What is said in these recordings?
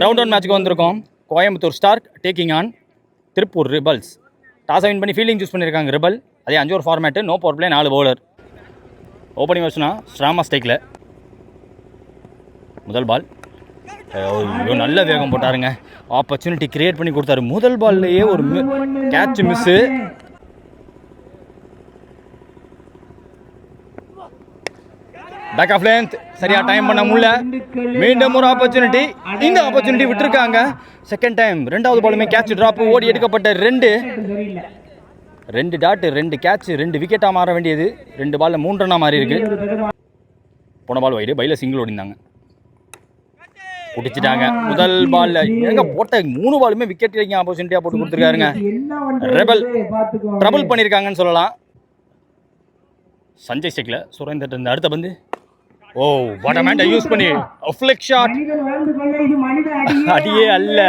Round one மேட்ச்சுக்கு வந்திருக்கோம். Coimbatore Stark taking on Tiruppur rebels. டாஸை வின் பண்ணி ஃபீல்டிங் சூஸ் பண்ணியிருக்காங்க ரிபல். அதே 5 over format, no power play, 4 bowler. Opening வச்சுனா ஸ்ட்ராமா ஸ்டைக்கில் முதல் பால். நல்ல வேகம் போட்டாருங்க, ஆப்பர்ச்சுனிட்டி கிரியேட் பண்ணி கொடுத்தாரு. முதல் பால்லையே ஒரு catch miss. Back of length சரியா டைம் பண்ண முடியல. மீண்டும் ஒரு ஆப்பர்ச்சுனிட்டி, இந்த ஆப்பர்ச்சுனிட்டி விட்டுருக்காங்க. செகண்ட் டைம் ரெண்டாவது பாலுமே கேட்ச் டிராப். ஓடி எடுக்கப்பட்ட 2 டாட் 2 கேட்ச் 2 விக்கெட்டாக மாற வேண்டியது 2 பாலில் 3 ரன்னாக மாறி இருக்கு. போன பால் வைடு, பைல சிங்கிள் ஓடிந்தாங்க, பிடிச்சிட்டாங்க. முதல் பால்ல எங்க போட்ட 3 பாலுமே விக்கெட் டேக்கிங் ஆப்பர்ச்சுனிட்டியாக போட்டு கொடுத்துருக்காருங்க. ரெபல் ட்ரபிள் பண்ணியிருக்காங்கன்னு சொல்லலாம். சஞ்சய் ஸ்டிக்ல சுரேந்தர் இருந்த அடுத்த பந்து. ஓ பாட்டம் ஹேண்டை யூஸ் பண்ணி ஃபிளிக் ஷாட். அடியே அல்ல,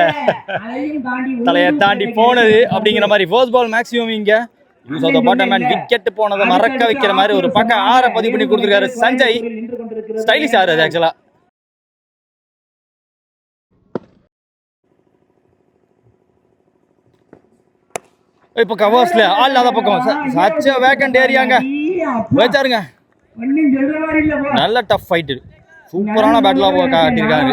தலையை தாண்டி போனது அப்படிங்கிற மாதிரி. ஃபர்ஸ்ட் பால் மேக்ஸிமம் இங்க use of the bottom hand. Wicket போனதை மறக்க வைக்கிற மாதிரி ஒரு பக்கம் 6 பதிவு பண்ணி கொடுத்துருக்காரு சஞ்சய். ஸ்டைலிஷ் ஆறு அது ஆக்சுவலா. இப்போ கவர்ஸ்ல ஆள் இல்லாத பக்கம் சச்ச வேக்கண்ட் ஏரியாங்க வச்சாருங்க. நல்ல டஃப் ஃபைட்டு, சூப்பரான பேட்டிலாக காட்டியிருக்காரு.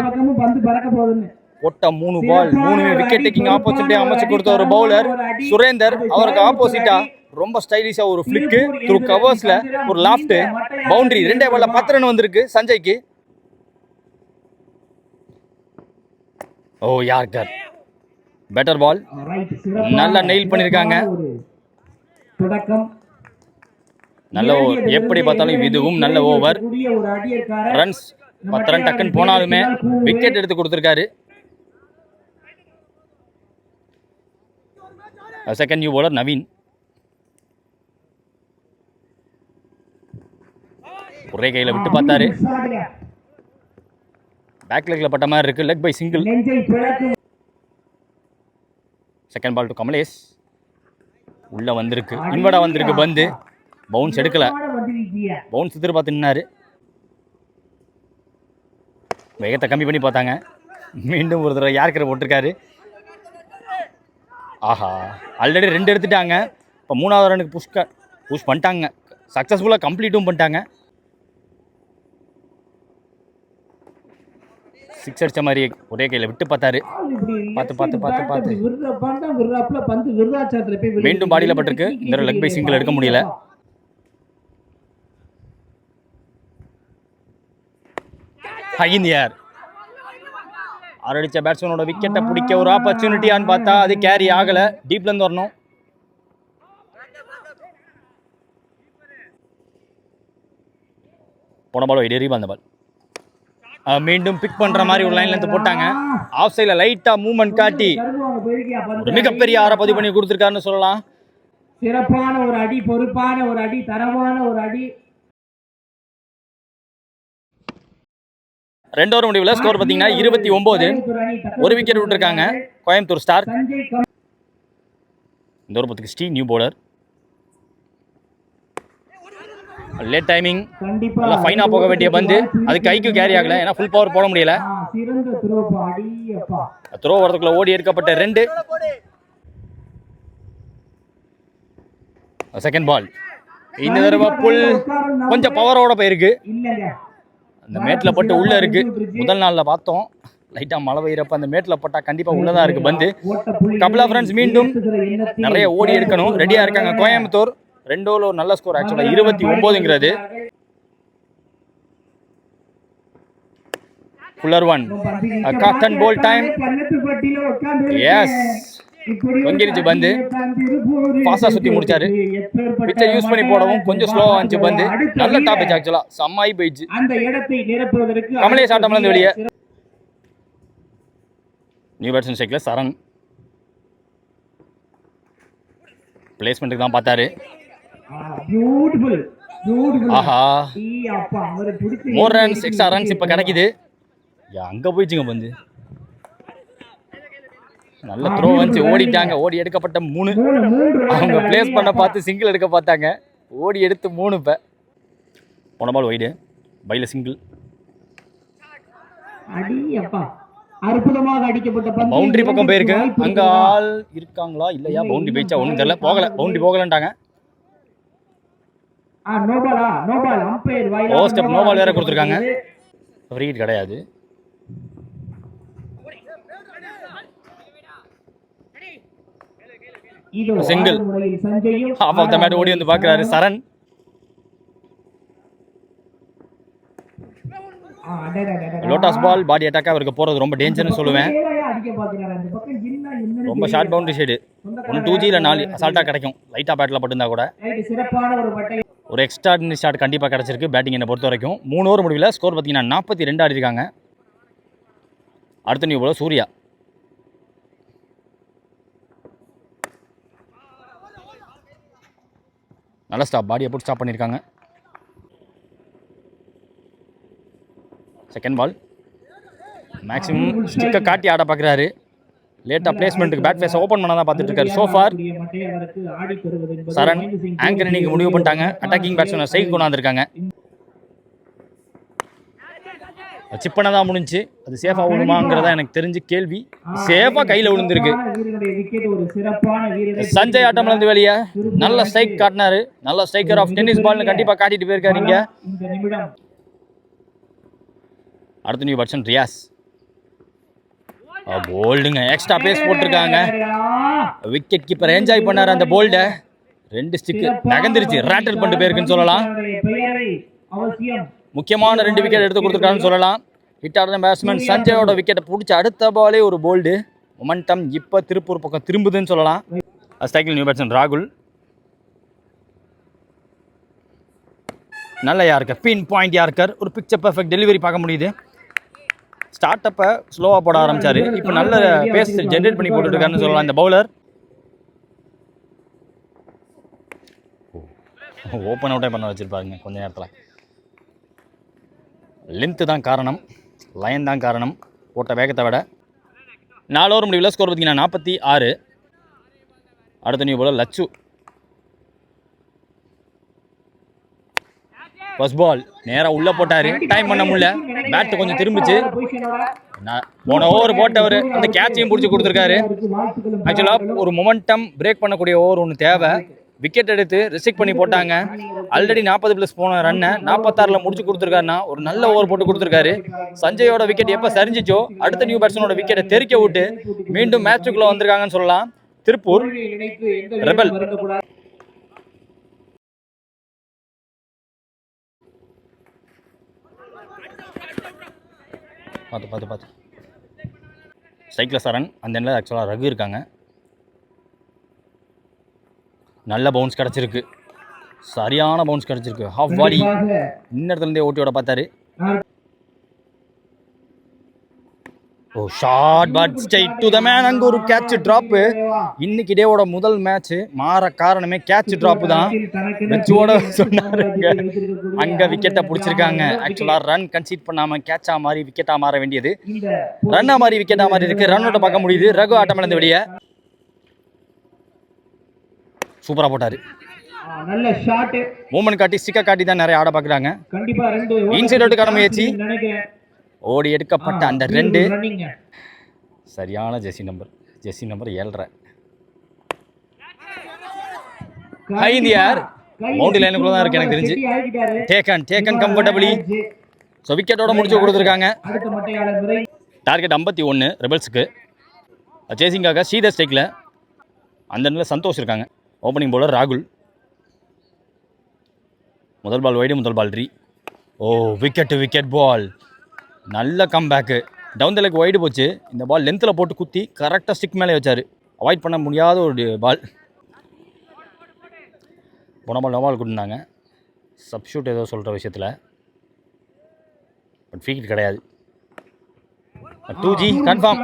ஒட்ட 3 பால் 3 விக்கெட் டேக்கிங் ஆப்பர்ச்சுனிட்டி அமைச்சு கொடுத்த ஒரு பவுலர் சுரேந்தர். அவருக்கு ஆப்போசிட்டா ரொம்ப ஸ்டைலிஷா ஒரு ஃபிளிக்கு த்ரூ கவர்ஸ்ல ஒரு லாஃப்ட் பவுண்டரி. 2 பால்ல 10 ரன் வந்திருக்கு சஞ்சய்க்கு. ஓ யார்கர் பெட்டர் பால், நல்லா நெயில் பண்ணியிருக்காங்க. நல்ல ஓவர், எப்படி பார்த்தாலும் இதுவும் நல்ல ஓவர். ரன்ஸ் 10 ரன் டக்குன்னு போனாலுமே விக்கெட் எடுத்து கொடுத்துருக்காரு. Second new bowler Naveen. ஒரே கையில் விட்டு பார்த்தாரு, பேக் லெக்ல பட்ட மாதிரி இருக்கு. Leg bye single. Second ball to Kamlesh. உள்ள வந்திருக்கு, இன்வர்டா வந்திருக்கு பந்து. பவுன்ஸ் எடுக்கல, பவுன்ஸ் எதிர்பார்த்து நின்னாரு. வேகத்தை கம்மி பண்ணி பார்த்தாங்க. மீண்டும் ஒரு தடவை யார்கரை போட்டிருக்காரு. ஆஹா, ஆல்ரெடி 2 எடுத்துட்டாங்க. இப்போ 3வது ரனுக்கு புஷ் பண்ணிட்டாங்க. சக்ஸஸ்ஃபுல்லாக கம்ப்ளீட்டும் பண்ணிட்டாங்க. 6 அடிச்ச மாதிரி ஒரே கையில் விட்டு பார்த்தாரு. பார்த்து மீண்டும் பாடியில் பட்டிருக்கு. இந்த லெக் பை சிங்கிள் எடுக்க முடியல. ஹை இன் தி ஏர். அடிச்ச பேட்ஸ்மேனோட விக்கெட்டை பிடிக்க ஒரு ஆப்பர்ச்சுனிட்டியான்னு பார்த்தா அது கேரி ஆகலை. டீப்லேருந்து வரணும். போன பால் வைடு, ரீபால் பால். மீண்டும் பிக் பண்ற மாதிரி ஒரு லைன்ல இருந்து போட்டாங்க. ஆஃப் சைட்ல லைட்டா மூவ்மெண்ட் காட்டி ஒரு மிகப்பெரிய 6 பதிவு பண்ணி கொடுத்துருக்காருன்னு சொல்லலாம். சிறப்பான ஒரு அடி, பொறுப்பான ஒரு அடி, தரமான ஒரு அடி. 2 ஓவர் முடிவில் ஸ்கோர் பார்த்தீங்கன்னா 29. ஒரு விக்கெட் விட்டுருக்காங்க கோயம்புத்தூர் ஸ்டார். இந்த ஒரு 10 நியூ பவுலர். லேட் டைமிங், நல்லா ஃபைனா போக வேண்டிய பந்து, அது கைக்கு கேரி ஆகல. ஏன்னா ஃபுல் பவர் போட முடியல. த்ரோ வரதுக்குள்ள ஓடி எடுக்கப்பட்ட 2. Second ball. இந்த தடவை புல் கொஞ்சம் பவரோட போயிருக்கு. அந்த மேட்டில் பட்டு உள்ள இருக்கு. முதல் நாளில் பார்த்தோம், லைட்டாக மழை பெய்யறப்ப அந்த மேட்டில் பட்டா கண்டிப்பாக உள்ளதாக இருக்கு பந்து. கபிலா ஃப்ரெண்ட்ஸ் மீண்டும் நிறைய ஓடி எடுக்கணும், ரெடியாக இருக்காங்க கோயம்புத்தூர். 2 ஓவரில் ஒரு நல்ல ஸ்கோர் ஆக்சுவலாக 29ங்கிறது. ஃபுல்லர் ஒன், காட்டன் போல் டைம். எஸ், தொங்கிருச்சு பந்து. ஃபாஸ்டா சுத்தி முடிச்சாரு. பிச்சை யூஸ் பண்ணி போடவும் கொஞ்சம் ஸ்லோவா வந்துச்சு பந்து. நல்ல டாப் பிச் ஆக்சுவலா, செம்மாய் போயிடுச்சு. கமலேஷ் ஆட்டம்ல இருந்து வெளியே. நியூ பேட்ஸ்மேன் ஸ்ட்ரைக்ல சரண். பிளேஸ்மெண்ட்டுக்கு தான் பார்த்தாரு. ஆஹா, மோர் ரன்ஸ், எக்ஸ்ட்ரா ரன்ஸ் இப்போ கிடைக்குது. அங்க போயிடுச்சுங்க பந்து. நல்ல த்ரோ வந்து ஓடிட்டாங்க. ஓடி எடுக்கப்பட்ட 3. அவங்க பிளேஸ் பண்ண பார்த்து சிங்கிள் எடுக்க பார்த்தாங்க. ஓடி எடுத்து 3. இப்போ போன பால் வைடு, பைல சிங்கிள். அற்புதமாக அடிக்கப்பட்ட பந்து பவுண்டரி பக்கம் போயிருக்கு. வாய்ப்பு அங்க இருக்கிறதா? ஆள் இருக்காங்களா இல்லையா? பவுண்டரி போயிச்சா ஒன்றும் தெரியல. போகல, பவுண்டரி போகலன்ட்டாங்க. நோபால் அம்பையர் ஓ வாயிலாக ஸ்டெப் நோபால் வேற கொடுத்துருக்காங்க. ஃப்ரீ ஹிட் கிடையாது. இதோ Single. ஆடும் முறையில் சஞ்சயும் ஹாஃப் ஆஃப் த மேட் ஓடி வந்து பார்க்குறாரு சரண். லோட்டஸ் பால் பாடி அட்டாக் அவருக்கு போகிறது ரொம்ப டேஞ்சர்னு சொல்லுவேன். அடிக்க பாக்குறாரு அந்த பக்கம் என்ன ரொம்ப ஷார்ட் பவுண்டரி ஷேடு. 1 2G இல்லை 4 அசால்ட்டாக கிடைக்கும். லைட்டாக பேட்டில் பட்டுருந்தா கூட சிறப்பான ஒரு பட்டை ஒரு எக்ஸ்ட்ராடினரி ஷாட் கண்டிப்பாக கிடச்சிருக்கு பேட்டிங் என்னை பொறுத்த வரைக்கும். 3 ஓவர் முடிவில் ஸ்கோர் பார்த்தீங்கன்னா 42 ஆடிருக்காங்க. அடுத்த நியூ போல சூர்யா. நல்ல ஸ்டாப், பாடியை போட்டு ஸ்டாப் பண்ணியிருக்காங்க. செகண்ட் பால் மேக்ஸிமம் ஸ்டிக்கை காட்டி ஆட பார்க்குறாரு. லேட்டாக பிளேஸ்மெண்ட்டுக்கு பேட் ஃபேஸை ஓப்பன் பண்ண தான் பார்த்துட்டு இருக்காரு. சோஃபார் சரண் ஆங்கர் இன்னைக்கு முடிவு பண்ணிட்டாங்க. அட்டாக்கிங் பேட்ஸ்மேனை சைக்கு கொண்டாந்துருக்காங்க. சிப் பண்ண தான் முடிஞ்சு. அது சேஃபாக விழுமாங்கிறதா எனக்கு தெரிஞ்சு கேள்வி. சேஃபாக கையில் விழுந்திருக்கு. சஞ்சய் ஆட்டம்லேருந்து வெளியே நல்ல ஸ்ட்ரைக் காட்டினாரு. நல்ல ஸ்ட்ரைக்கர் ஆஃப் டென்னிஸ் பால்னு கண்டிப்பாக காட்டிட்டு போயிருக்காரு இங்கே. அடுத்த நியூ பேட்ஸ்மேன் ரியாஸ். போல்டுங்க எக்ஸ்ட்ரா பேஸ் போட்டிருக்காங்க. விக்கெட் கீப்பர் என்ஜாய் பண்ணார் அந்த போல்டை. 2 ஸ்டிக்கு நகர்ந்துருச்சு. ரேட்டல் பண்ணிட்டு போயிருக்குன்னு சொல்லலாம். முக்கியமான 2 விக்கெட் எடுத்து கொடுத்துருக்காருன்னு சொல்லலாம். ஹிட் ஆடுற பேட்ஸ்மேன் சஞ்சயோட விக்கெட்டை பிடிச்சி அடுத்த பாலே ஒரு போல்டு. மொமெண்டம் இப்போ திருப்பூர் பக்கம் திரும்புதுன்னு சொல்லலாம். ஸ்ட்ரைக்கில் நியூ பேட்ஸ்மேன் ராகுல். நல்ல யார்கர், பின் பாயிண்ட் யார்கர். ஒரு பிக்சர் பர்ஃபெக்ட் டெலிவரி பார்க்க முடியுது. ஸ்டார்ட் அப்பை ஸ்லோவாக போட ஆரம்பிச்சாரு. இப்போ நல்ல பேஸ் ஜென்ரேட் பண்ணி போட்டுருக்காருன்னு சொல்லலாம் இந்த பவுலர். ஓப்பன் அவுட்டே பண்ண வச்சிருப்பாருங்க கொஞ்ச நேரத்தில். லென்த்து தான் காரணம், லைன் தான் காரணம் போட்ட வேகத்தை விட. 4 ஓவர் முடிவில் ஸ்கோர் பார்த்தீங்கன்னா 46. அடுத்த நியூ போல லச்சு. ஃபர்ஸ்ட் பால் நேராக உள்ளே போட்டார். டைம் பண்ண முடியல. பேட்டு கொஞ்சம் திரும்பிச்சு. போன ஓவர் போட்டவர் அந்த கேட்சையும் பிடிச்சி கொடுத்துருக்காரு. ஆக்சுவலாக ஒரு மொமெண்டம் பிரேக் பண்ணக்கூடிய ஓவர் ஒன்று தேவை. விக்கெட் எடுத்து ரிஸ்ட்ரிக்ட் பண்ணி போட்டாங்க. ஆல்ரெடி 40+ போன ரன்னை 46 முடிச்சு கொடுத்துருக்காருன்னா ஒரு நல்ல ஓவர் போட்டு கொடுத்துருக்காரு. சஞ்சயோட விக்கெட் எப்போ சரிஞ்சிச்சோ அடுத்த நியூ பேட்ஸ்மேனோட விக்கெட்டை தெறிக்க விட்டு மீண்டும் மேட்சுக்குள்ளே வந்திருக்காங்கன்னு சொல்லலாம். திருப்பூர் ரெபல். பார்த்து ஸ்ட்ரைக்கில் சரண். அந்த எண்ணில் ஆக்சுவலாக ரகு இருக்காங்க. நல்ல பவுன்ஸ் கிடச்சிருக்கு. சரியான பவுன்ஸ் கிடச்சிருக்கு. ஹாஃப் பாடி இன்னிடத்துலேருந்தே ஓட்டியோட பார்த்தாரு. Oh short pat straight to the man. அங்கே ஒரு கேட்ச் ட்ராப்பு. இன்னைக்கு டேவோட முதல் மேட்ச் மாற காரணமே கேட்ச் ட்ராப்பு தான். வெச்சோட சொன்னாரு. அங்கே விக்கெட்டை பிடிச்சிருக்காங்க. ஆக்சுவலாக ரன் கன்சீட் பண்ணாமல் கேட்சா மாதிரி விக்கெட்டாக மாற வேண்டியது ரன்னா மாதிரி விக்கெட்டாக மாதிரி இருக்கு. ரன் அவுட்டை பார்க்க முடியுது. ரகு ஆட்டம் இழந்து வெளியே. சூப்பராக போட்டார். மூமெண்ட் காட்டி ஸ்டிக்கை காட்டி தான் நிறைய ஆட பார்க்குறாங்க. இன்சைட் அவுட்டுக்கான முயற்சி. ஓடி எடுக்கப்பட்ட அந்த 2 சரியான ஜெர்சி நம்பர் 7.5. பவுண்டரி லைனுக்குள்ள தான் இருக்கு எனக்கு தெரிஞ்சு. Taken comfortably. ஸோ விக்கெட்டோட முடிச்சு கொடுத்துருக்காங்க. டார்கெட் 51 ரெபல்ஸுக்கு. சேசிங்காக ஸ்ரீதர் ஸ்ட்ரைக்கில். அந்த நிலையில் சந்தோஷ் இருக்காங்க. ஓப்பனிங் பவுலர் ராகுல். முதல் பால் வைடு, முதல் பால் ரீ. ஓ விக்கெட் பால். நல்ல comeback. Down the leg wide போச்சு. இந்த பால் லென்த்தில் போட்டு குத்தி கரெக்டாக ஸ்டிக் மேலே வச்சார். அவாய்ட் பண்ண முடியாத ஒரு பால். போன பால் நோபால் கொடுத்தாங்க. சப்ஷூட் ஏதோ சொல்கிற விஷயத்தில். பட் ஃப்ரீ ஹிட் கிடையாது. 2G confirm.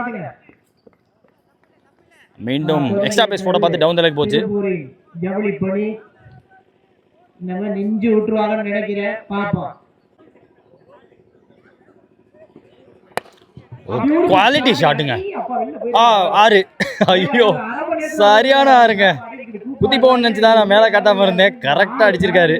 மீண்டும் எக்ஸ்ட்ரா பேஸ் போட பார்த்து டவுன் த லெக் போச்சு. நெஞ்சு விட்டுருவாங்கன்னு நினைக்கிறேன். பாப்போம். குவாலிட்டி ஷாட்டுங்க. 6. ஐயோ சரியான 6ங்க. குத்தி போகணும்னு நினச்சி தான் நான் மேலே காட்டாமல் இருந்தேன். கரெக்டாக அடிச்சிருக்காரு.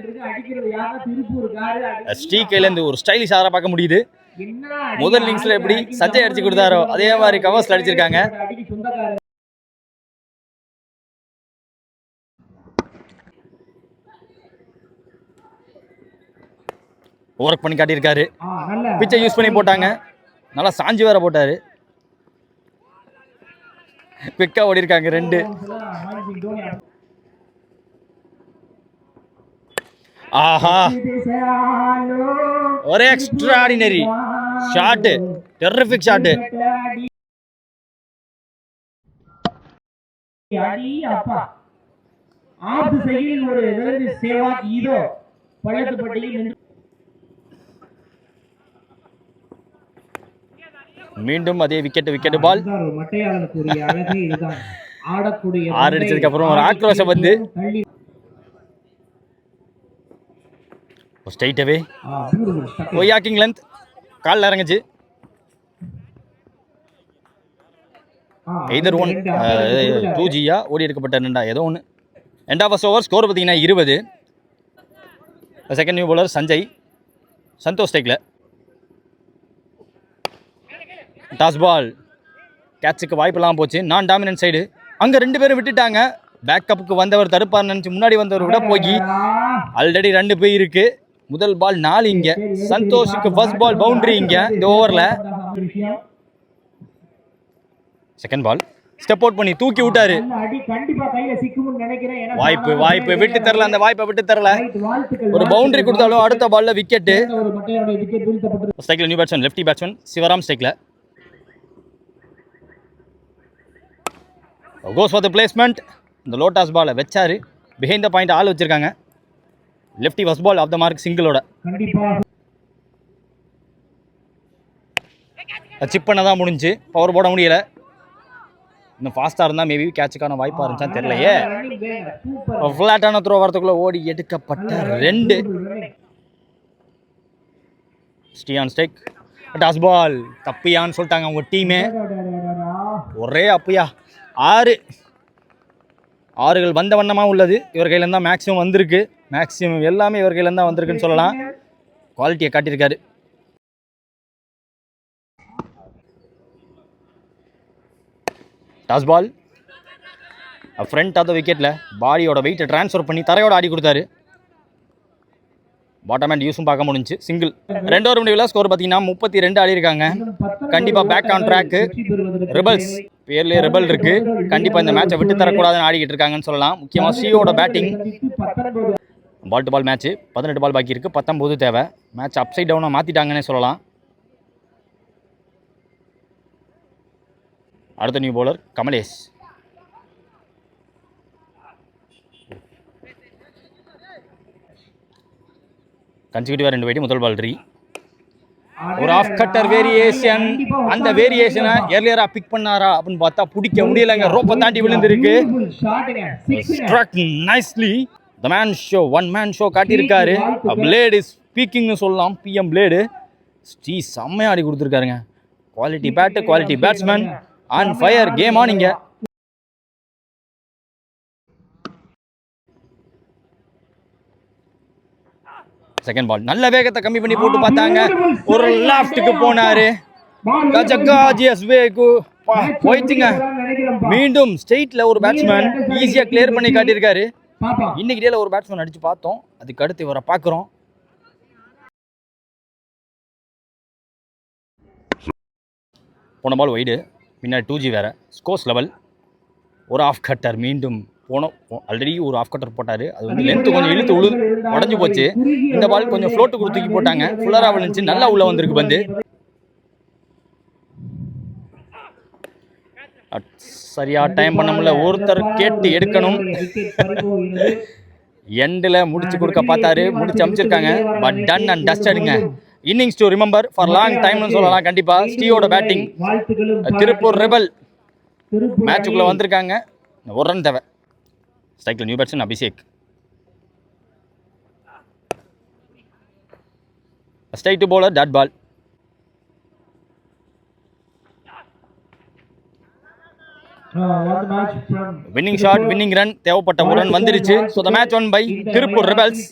ஸ்ரீ கையிலேருந்து ஒரு ஸ்டைலிஷ் ஆற பார்க்க முடியுது. என்ன முதல் இன்னிங்ஸ்ல எப்படி சஞ்சய் அடிச்சு கொடுத்தாரோ அதே மாதிரி கவர்ஸ்ல அடிச்சிருக்காங்க. அடிக்கு சொந்தக்காரர். ஒர்க் பண்ணி காட்டியிருக்காரு. நல்ல பிச்சை யூஸ் பண்ணி போட்டாங்க. நல்லா சாஞ்சி வேற போட்டாரு. குவிக்கா ஓடி இருக்காங்க 2. ஆஹா, ஒரே எக்ஸ்ட்ராடினரி ஷாட், டெரிஃபிக் ஷாட். அடி அப்பா ஆப் திசையில் ஒரு விருது சேவாக் ஈதோ பள்ளத்துப்பட்டியில் நின்று மீண்டும் அதே விக்கெட் பால். மட்டையாளனுக்குரிய அழகே இதுதான். ஆடக்கூடிய 6 அடிச்சதுக்கு அப்புறம் ஒரு ஆக்ரோஷம் வந்து ஸ்ட்ரைட் அவே ஒய்யாக்கிங் லென்த் காலில் இறங்குச்சு. எய்தர் 1 2Gயா ஓடி எடுக்கப்பட்ட 2 ஏதோ ஒன்று. End of first over score பார்த்தீங்கன்னா 20. Second new bowler Sanjay, Santhosh ஸ்ட்ரைக்கில். டாஸ் பால் கேட்சுக்கு வாய்ப்பெல்லாம் போச்சு. நான் டாமினன்ட் சைடு. அங்கே 2 பேரும் விட்டுட்டாங்க. பேக்கப்புக்கு வந்தவர் தடுப்பார் நினச்சி முன்னாடி வந்தவர் விட போய் ஆல்ரெடி 2 போய் இருக்கு. முதல் பால் 4 இங்கே. சந்தோஷுக்கு ஃபர்ஸ்ட் பால் பவுண்டரி இங்கே இந்த ஓவரில். செகண்ட் பால் ஸ்டெப் அவுட் பண்ணி தூக்கி விட்டாரு. வாய்ப்பு விட்டு தரல. அந்த வாய்ப்பை விட்டு தரல. ஒரு பவுண்டரி கொடுத்தாலும் அடுத்த பால்ல விக்கெட்டு. ஸ்ட்ரைக்ல new batsman, lefty batsman Sivaram ஸ்ட்ரைக்ல. Goes for the placement. இந்த லோட்டாஸ் பாலை வச்சாரு. பிஹைண்ட் த பாயிண்ட் ஆள் வச்சிருக்காங்க. Lefty first ball off the mark சிங்கிளோட. சிப் பண்ண தான் முடிஞ்சு, பவர் போட முடியல. இன்னும் ஃபாஸ்ட்டாக இருந்தால் மேபி கேட்சுக்கான வாய்ப்பாக இருந்துச்சான்னு தெரியலையே. ஃப்ளாட்டான த்ரோ வரத்துக்குள்ளே ஓடி எடுக்கப்பட்ட 2. ஸ்ரீயான் ஸ்டேக் டாஸ் பால் தப்பியான்னு சொல்லிட்டாங்க அவங்க டீமே. ஒரே அப்பையா 6 வந்த வண்ணமாக உள்ளது. இவர் கையிலேருந்து தான் மேக்ஸிமம் வந்திருக்கு. மேக்ஸிமம் எல்லாமே இவர் கையிலேருந்து தான் வந்திருக்குன்னு சொல்லலாம். குவாலிட்டியை காட்டியிருக்காரு. Toss ball front of the விக்கெட்டில் பாடியோட வெயிட்டை ட்ரான்ஸ்ஃபர் பண்ணி தரையோட ஆடி கொடுத்தாரு. பாட்டம் ஹேண்ட் யூஸும் பார்க்க முடிஞ்சு. சிங்கிள். 2 ஓவர் முடிவில் ஸ்கோர் பார்த்தீங்கன்னா 32 ஆடி இருக்காங்க. கண்டிப்பாக பேக் ஆன் ட்ராக்கு. ரெபல்ஸ் பேர்லேயே ரெபல் இருக்கு. கண்டிப்பாக இந்த மேட்சை விட்டு தரக்கூடாதுன்னு ஆடிக்கிட்டு இருக்காங்கன்னு சொல்லலாம். முக்கியமாக சியோட batting. Ball to ball match 18 ball பாக்கி இருக்குது. 19 தேவை. மேட்ச் அப்சைட் டவுனாக மாற்றிட்டாங்கன்னே சொல்லலாம். அடுத்த நியூ பவுலர் கமலேஷ். கன்சிக்யூட்டிவா 2 வைடி. முதல் பால் ஒரு ஆஃப் கட்டர் வேரியேஷன். அந்த வேரியேஷனை ஏர்லியரா பிக் பண்ணாரா அப்படின்னு பார்த்தா பிடிக்க முடியலங்க. ரோப்பை தாண்டி விழுந்திருக்கு. Struck nicely. The man show, one man show காட்டியிருக்காரு. பிளேட் இஸ் ஸ்பீக்கிங்னு சொல்லலாம். பிஎம் பிளேடு ஸ்ரீ செம்மையா ஆடி கொடுத்துருக்காருங்க. Quality bat, quality batsman. On fire. Game on இங்க. செகண்ட் பால் நல்ல வேகத்தை கம்மி பண்ணி போட்டு பார்த்தாங்க. ஒரு லெஃப்ட்டுக்கு போனாரு. போயிடுச்சுங்க. மீண்டும் ஸ்ட்ரெயிட்ல ஒரு பேட்ஸ்மேன் ஈஸியா கிளியர் பண்ணி காட்டியிருக்காரு. இன்னைக்கு டேல ஒரு பேட்ஸ்மேன் அடிச்சு பார்த்தோம். அதுக்கு அடுத்து இவரை பார்க்குறோம். போன பால் வைடு. பின்னாடி 2G வேறு. Scores level. ஒரு ஆஃப் கட்டர் மீண்டும் ஆல்ரெடி ஒரு ஆஃப் கட்டர் போட்டார். அது வந்து லென்த்து கொஞ்சம் இழுத்து உடஞ்சி போச்சு. இந்த பால் கொஞ்சம் ஃப்ளோட்டு கொடுத்துக்கி போட்டாங்க. ஃபுல்லராக விழுந்துச்சு. நல்லா உள்ளே வந்திருக்கு பந்து. சரியா டைம் பண்ண முடியல. ஒருத்தர் கேட்டு எடுக்கணும். எண்டில் முடிச்சு கொடுக்க பார்த்தாரு. முடிச்சு அமைச்சிருக்காங்க. பட் டன் அண்ட் டஸ்டடுங்க. Innings to remember for long டைம்னு சொல்லலாம். கண்டிப்பாக ஸ்டீவோட பேட்டிங். திருப்பூர் ரெபல் மேட்சுக்குள்ளே வந்திருக்காங்க. ஒரு ரன் தேவை. ஸ்ட்ரைக்கில் new batsman Abhishek. Straight to bowler dot ball. Winning shot, winning run தேவைப்பட்ட ஒரு ரன் வந்துருச்சு. So the match won by Tiruppur rebels.